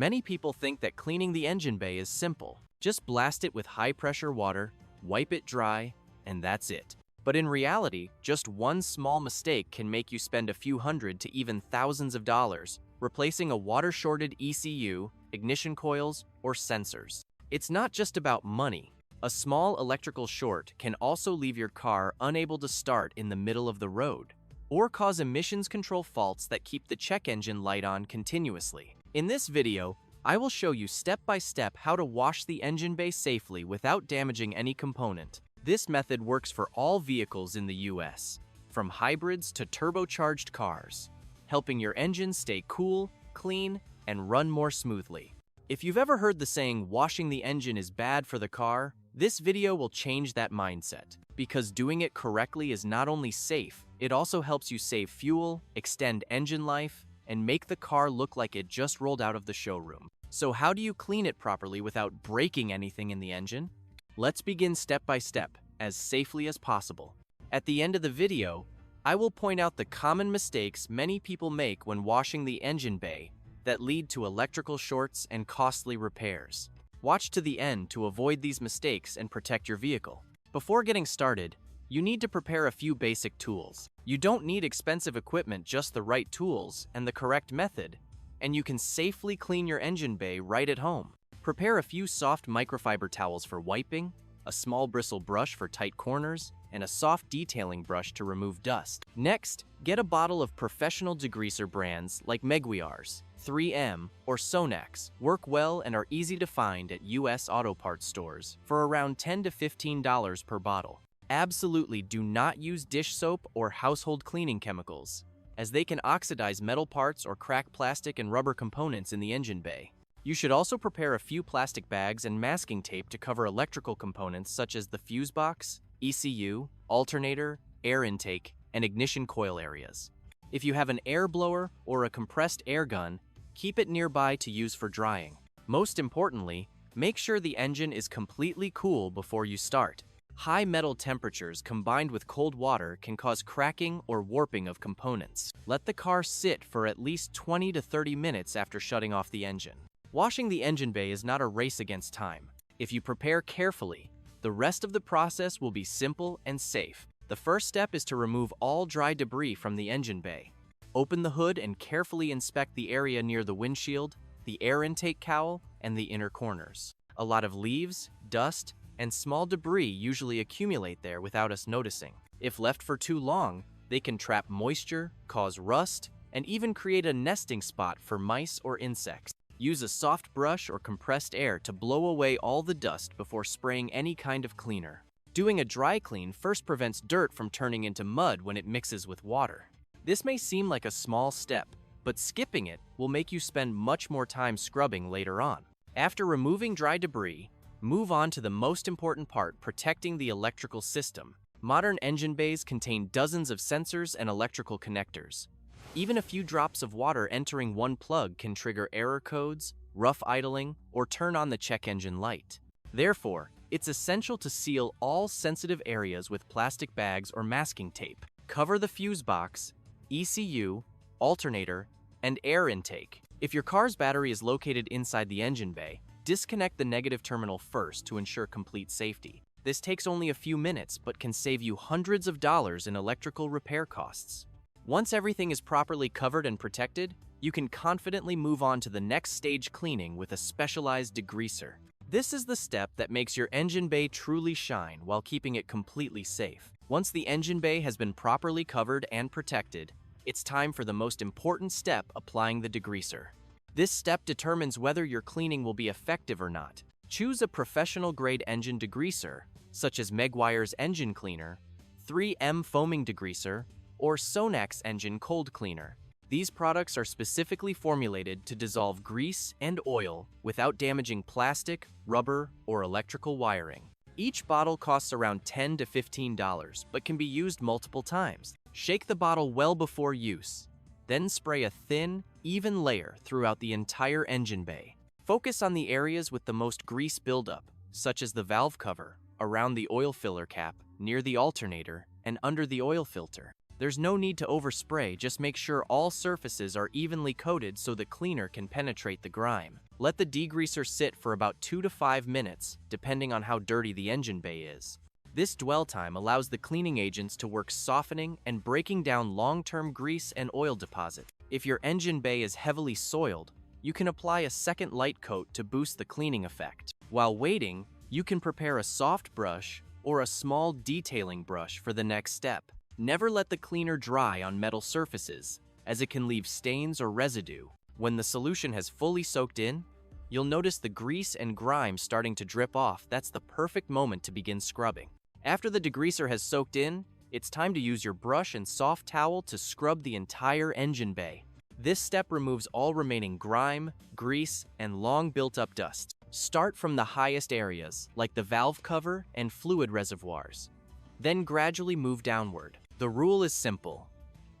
Many people think that cleaning the engine bay is simple. Just blast it with high-pressure water, wipe it dry, and that's it. But in reality, just one small mistake can make you spend a few hundred to even thousands of dollars replacing a water-shorted ECU, ignition coils, or sensors. It's not just about money. A small electrical short can also leave your car unable to start in the middle of the road, or cause emissions control faults that keep the check engine light on continuously. In this video, I will show you step by step how to wash the engine bay safely without damaging any component. This method works for all vehicles in the US, from hybrids to turbocharged cars, helping your engine stay cool, clean, and run more smoothly. If you've ever heard the saying, washing the engine is bad for the car, this video will change that mindset. Because doing it correctly is not only safe, it also helps you save fuel, extend engine life, and make the car look like it just rolled out of the showroom. So how do you clean it properly without breaking anything in the engine? Let's begin step by step, as safely as possible. At the end of the video, I will point out the common mistakes many people make when washing the engine bay that lead to electrical shorts and costly repairs. Watch to the end to avoid these mistakes and protect your vehicle. Before getting started, you need to prepare a few basic tools. You don't need expensive equipment, just the right tools and the correct method, and you can safely clean your engine bay right at home. Prepare a few soft microfiber towels for wiping, a small bristle brush for tight corners, and a soft detailing brush to remove dust. Next, get a bottle of professional degreaser brands like Meguiar's, 3M, or Sonax. Work well and are easy to find at US auto parts stores for around $10 to $15 per bottle. Absolutely do not use dish soap or household cleaning chemicals, as they can oxidize metal parts or crack plastic and rubber components in the engine bay. You should also prepare a few plastic bags and masking tape to cover electrical components such as the fuse box, ECU, alternator, air intake, and ignition coil areas. If you have an air blower or a compressed air gun, keep it nearby to use for drying. Most importantly, make sure the engine is completely cool before you start. High metal temperatures combined with cold water can cause cracking or warping of components. Let the car sit for at least 20 to 30 minutes after shutting off the engine. Washing the engine bay is not a race against time. If you prepare carefully, the rest of the process will be simple and safe. The first step is to remove all dry debris from the engine bay. Open the hood and carefully inspect the area near the windshield, the air intake cowl, and the inner corners. A lot of leaves, dust, and small debris usually accumulate there without us noticing. If left for too long, they can trap moisture, cause rust, and even create a nesting spot for mice or insects. Use a soft brush or compressed air to blow away all the dust before spraying any kind of cleaner. Doing a dry clean first prevents dirt from turning into mud when it mixes with water. This may seem like a small step, but skipping it will make you spend much more time scrubbing later on. After removing dry debris, move on to the most important part, protecting the electrical system. Modern engine bays contain dozens of sensors and electrical connectors. Even a few drops of water entering one plug can trigger error codes, rough idling, or turn on the check engine light. Therefore, it's essential to seal all sensitive areas with plastic bags or masking tape. Cover the fuse box, ECU, alternator, and air intake. If your car's battery is located inside the engine bay, disconnect the negative terminal first to ensure complete safety. This takes only a few minutes but can save you hundreds of dollars in electrical repair costs. Once everything is properly covered and protected, you can confidently move on to the next stage, cleaning with a specialized degreaser. This is the step that makes your engine bay truly shine while keeping it completely safe. Once the engine bay has been properly covered and protected, it's time for the most important step, applying the degreaser. This step determines whether your cleaning will be effective or not. Choose a professional-grade engine degreaser, such as Meguiar's Engine Cleaner, 3M Foaming Degreaser, or Sonax Engine Cold Cleaner. These products are specifically formulated to dissolve grease and oil without damaging plastic, rubber, or electrical wiring. Each bottle costs around $10 to $15, but can be used multiple times. Shake the bottle well before use, then spray a thin, even layer throughout the entire engine bay. Focus on the areas with the most grease buildup, such as the valve cover, around the oil filler cap, near the alternator, and under the oil filter. There's no need to overspray, just make sure all surfaces are evenly coated so the cleaner can penetrate the grime. Let the degreaser sit for about 2 to 5 minutes, depending on how dirty the engine bay is. This dwell time allows the cleaning agents to work softening and breaking down long-term grease and oil deposit. If your engine bay is heavily soiled, you can apply a second light coat to boost the cleaning effect. While waiting, you can prepare a soft brush or a small detailing brush for the next step. Never let the cleaner dry on metal surfaces, as it can leave stains or residue. When the solution has fully soaked in, you'll notice the grease and grime starting to drip off. That's the perfect moment to begin scrubbing. After the degreaser has soaked in, it's time to use your brush and soft towel to scrub the entire engine bay. This step removes all remaining grime, grease, and long built-up dust. Start from the highest areas, like the valve cover and fluid reservoirs. Then gradually move downward. The rule is simple.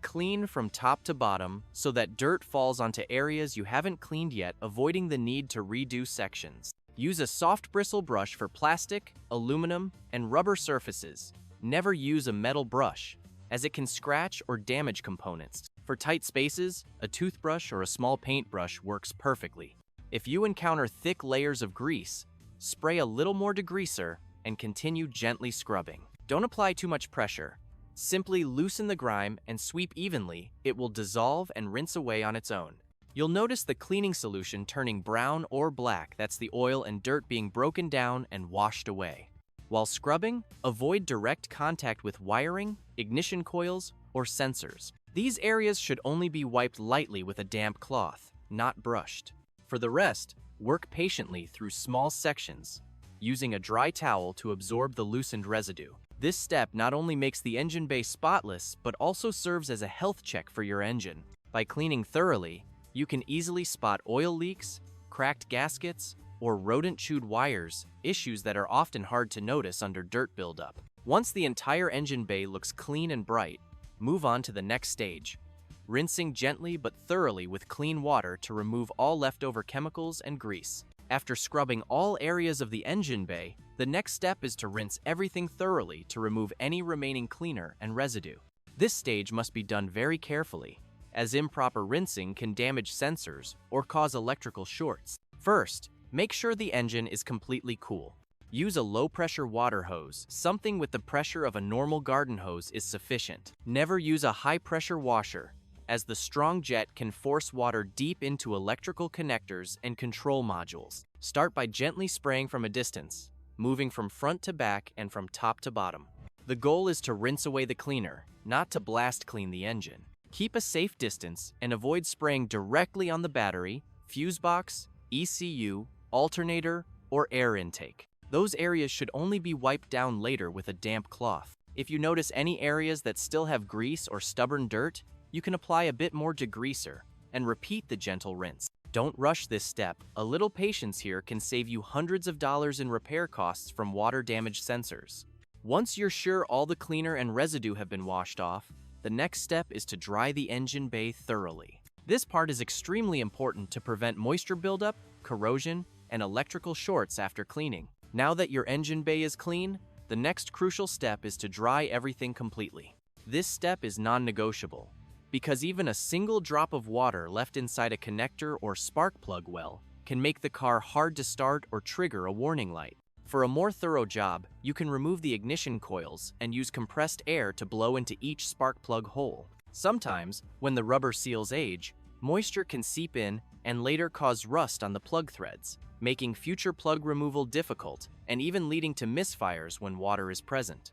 Clean from top to bottom so that dirt falls onto areas you haven't cleaned yet, avoiding the need to redo sections. Use a soft bristle brush for plastic, aluminum, and rubber surfaces. Never use a metal brush, as it can scratch or damage components. For tight spaces, a toothbrush or a small paintbrush works perfectly. If you encounter thick layers of grease, spray a little more degreaser and continue gently scrubbing. Don't apply too much pressure. Simply loosen the grime and sweep evenly. It will dissolve and rinse away on its own. You'll notice the cleaning solution turning brown or black. That's the oil and dirt being broken down and washed away. While scrubbing, avoid direct contact with wiring, ignition coils, or sensors. These areas should only be wiped lightly with a damp cloth, not brushed. For the rest, work patiently through small sections, using a dry towel to absorb the loosened residue. This step not only makes the engine bay spotless, but also serves as a health check for your engine. By cleaning thoroughly, you can easily spot oil leaks, cracked gaskets, or rodent-chewed wires, issues that are often hard to notice under dirt buildup. Once the entire engine bay looks clean and bright, move on to the next stage, rinsing gently but thoroughly with clean water to remove all leftover chemicals and grease. After scrubbing all areas of the engine bay, the next step is to rinse everything thoroughly to remove any remaining cleaner and residue. This stage must be done very carefully, as improper rinsing can damage sensors or cause electrical shorts. First, make sure the engine is completely cool. Use a low-pressure water hose. Something with the pressure of a normal garden hose is sufficient. Never use a high-pressure washer, as the strong jet can force water deep into electrical connectors and control modules. Start by gently spraying from a distance, moving from front to back and from top to bottom. The goal is to rinse away the cleaner, not to blast clean the engine. Keep a safe distance and avoid spraying directly on the battery, fuse box, ECU, alternator, or air intake. Those areas should only be wiped down later with a damp cloth. If you notice any areas that still have grease or stubborn dirt, you can apply a bit more degreaser and repeat the gentle rinse. Don't rush this step. A little patience here can save you hundreds of dollars in repair costs from water-damaged sensors. Once you're sure all the cleaner and residue have been washed off, the next step is to dry the engine bay thoroughly. This part is extremely important to prevent moisture buildup, corrosion, and electrical shorts after cleaning. Now that your engine bay is clean, the next crucial step is to dry everything completely. This step is non-negotiable, because even a single drop of water left inside a connector or spark plug well can make the car hard to start or trigger a warning light. For a more thorough job, you can remove the ignition coils and use compressed air to blow into each spark plug hole. Sometimes, when the rubber seals age, moisture can seep in and later cause rust on the plug threads, making future plug removal difficult and even leading to misfires when water is present.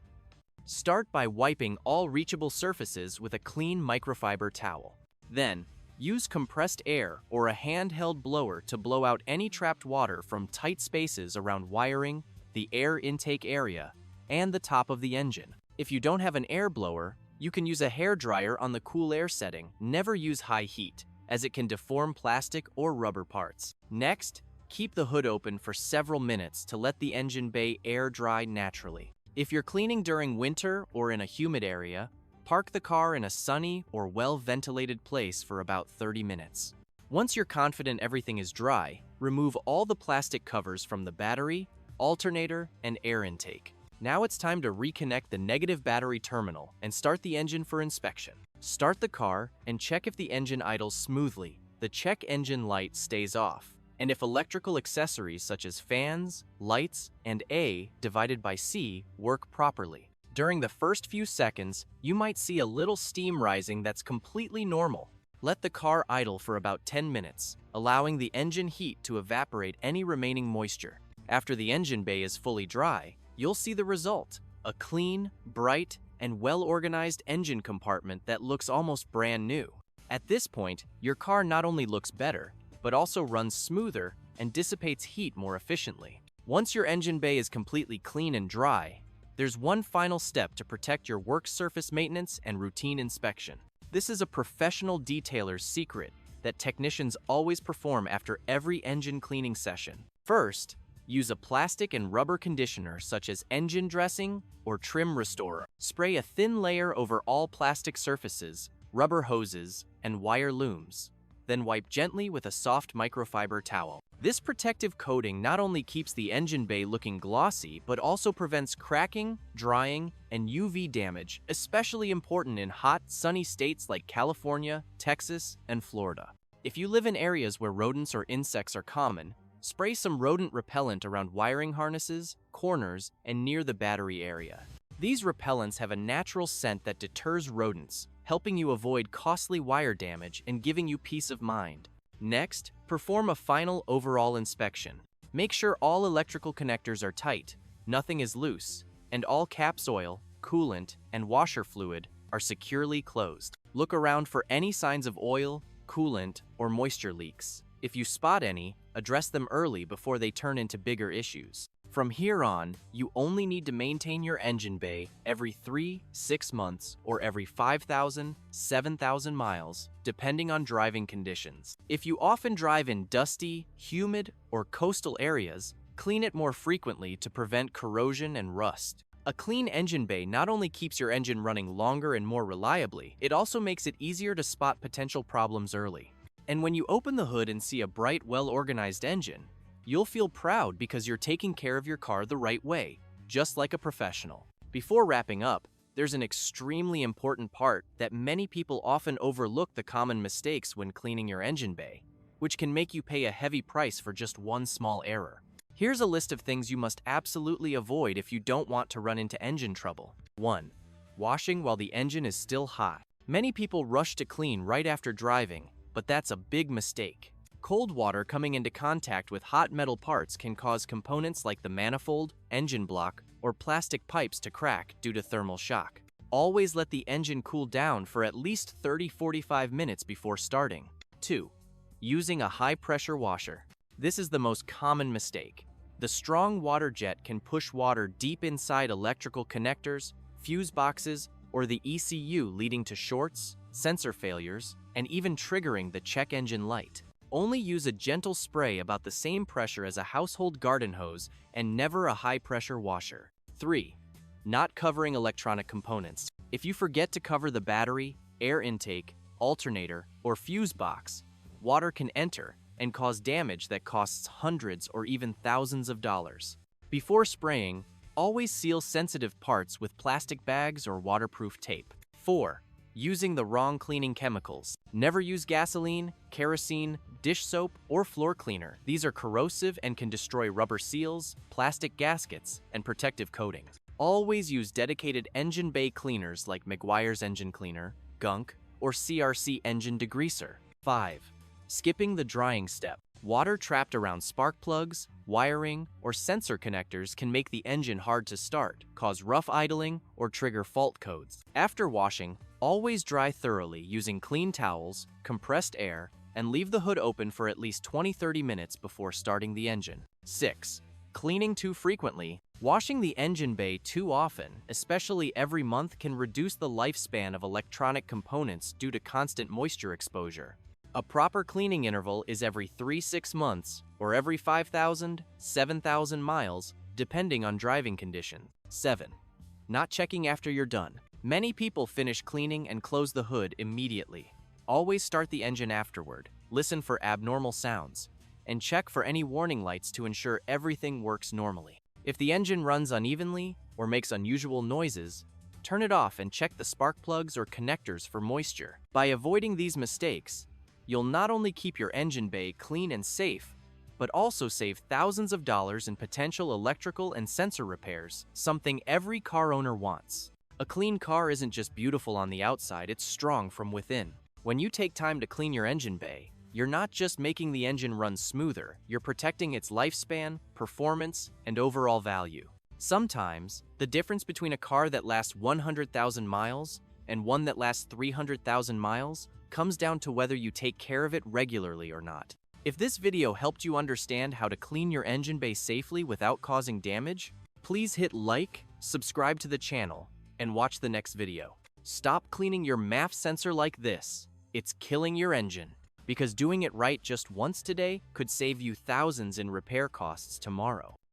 Start by wiping all reachable surfaces with a clean microfiber towel. Then, use compressed air or a handheld blower to blow out any trapped water from tight spaces around wiring, the air intake area, and the top of the engine. If you don't have an air blower, you can use a hair dryer on the cool air setting. Never use high heat, as it can deform plastic or rubber parts. Next, keep the hood open for several minutes to let the engine bay air dry naturally. If you're cleaning during winter or in a humid area, park the car in a sunny or well-ventilated place for about 30 minutes. Once you're confident everything is dry, remove all the plastic covers from the battery, alternator, and air intake. Now it's time to reconnect the negative battery terminal and start the engine for inspection. Start the car and check if the engine idles smoothly. The check engine light stays off. And if electrical accessories such as fans, lights, and A divided by C work properly. During the first few seconds, you might see a little steam rising that's completely normal. Let the car idle for about 10 minutes, allowing the engine heat to evaporate any remaining moisture. After the engine bay is fully dry, you'll see the result: a clean, bright, and well-organized engine compartment that looks almost brand new. At this point, your car not only looks better, but also runs smoother and dissipates heat more efficiently. Once your engine bay is completely clean and dry, there's one final step to protect your work surface maintenance and routine inspection. This is a professional detailer's secret that technicians always perform after every engine cleaning session. First, use a plastic and rubber conditioner such as engine dressing or trim restorer. Spray a thin layer over all plastic surfaces, rubber hoses, and wire looms. Then wipe gently with a soft microfiber towel. This protective coating not only keeps the engine bay looking glossy, but also prevents cracking, drying, and UV damage, especially important in hot, sunny states like California, Texas, and Florida. If you live in areas where rodents or insects are common, spray some rodent repellent around wiring harnesses, corners, and near the battery area. These repellents have a natural scent that deters rodents, helping you avoid costly wire damage and giving you peace of mind. Next, perform a final overall inspection. Make sure all electrical connectors are tight, nothing is loose, and all caps oil, coolant, and washer fluid are securely closed. Look around for any signs of oil, coolant, or moisture leaks. If you spot any, address them early before they turn into bigger issues. From here on, you only need to maintain your engine bay every 3-6 months or every 5,000-7,000 miles, depending on driving conditions. If you often drive in dusty, humid, or coastal areas, clean it more frequently to prevent corrosion and rust. A clean engine bay not only keeps your engine running longer and more reliably, it also makes it easier to spot potential problems early. And when you open the hood and see a bright, well-organized engine, you'll feel proud because you're taking care of your car the right way, just like a professional. Before wrapping up, there's an extremely important part that many people often overlook: the common mistakes when cleaning your engine bay, which can make you pay a heavy price for just one small error. Here's a list of things you must absolutely avoid if you don't want to run into engine trouble. 1. Washing while the engine is still hot. Many people rush to clean right after driving, but that's a big mistake. Cold water coming into contact with hot metal parts can cause components like the manifold, engine block, or plastic pipes to crack due to thermal shock. Always let the engine cool down for at least 30-45 minutes before starting. 2. Using a high-pressure washer. This is the most common mistake. The strong water jet can push water deep inside electrical connectors, fuse boxes, or the ECU, leading to shorts, sensor failures, and even triggering the check engine light. Only use a gentle spray about the same pressure as a household garden hose and never a high-pressure washer. 3. Not covering electronic components. If you forget to cover the battery, air intake, alternator, or fuse box, water can enter and cause damage that costs hundreds or even thousands of dollars. Before spraying, always seal sensitive parts with plastic bags or waterproof tape. 4. Using the wrong cleaning chemicals. Never use gasoline, kerosene, dish soap, or floor cleaner. These are corrosive and can destroy rubber seals, plastic gaskets, and protective coatings. Always use dedicated engine bay cleaners like Meguiar's Engine Cleaner, Gunk, or CRC Engine Degreaser. 5. Skipping the drying step. Water trapped around spark plugs, wiring, or sensor connectors can make the engine hard to start, cause rough idling, or trigger fault codes. After washing, always dry thoroughly using clean towels, compressed air, and leave the hood open for at least 20-30 minutes before starting the engine. 6. Cleaning too frequently. Washing the engine bay too often, especially every month, can reduce the lifespan of electronic components due to constant moisture exposure. A proper cleaning interval is every 3-6 months or every 5,000-7,000 miles, depending on driving conditions. 7. Not checking after you're done. Many people finish cleaning and close the hood immediately. Always start the engine afterward, listen for abnormal sounds, and check for any warning lights to ensure everything works normally. If the engine runs unevenly, or makes unusual noises, turn it off and check the spark plugs or connectors for moisture. By avoiding these mistakes, you'll not only keep your engine bay clean and safe, but also save thousands of dollars in potential electrical and sensor repairs, something every car owner wants. A clean car isn't just beautiful on the outside, it's strong from within. When you take time to clean your engine bay, you're not just making the engine run smoother, you're protecting its lifespan, performance, and overall value. Sometimes, the difference between a car that lasts 100,000 miles and one that lasts 300,000 miles comes down to whether you take care of it regularly or not. If this video helped you understand how to clean your engine bay safely without causing damage, please hit like, subscribe to the channel, and watch the next video. Stop cleaning your MAF sensor like this. It's killing your engine. Because doing it right just once today could save you thousands in repair costs tomorrow.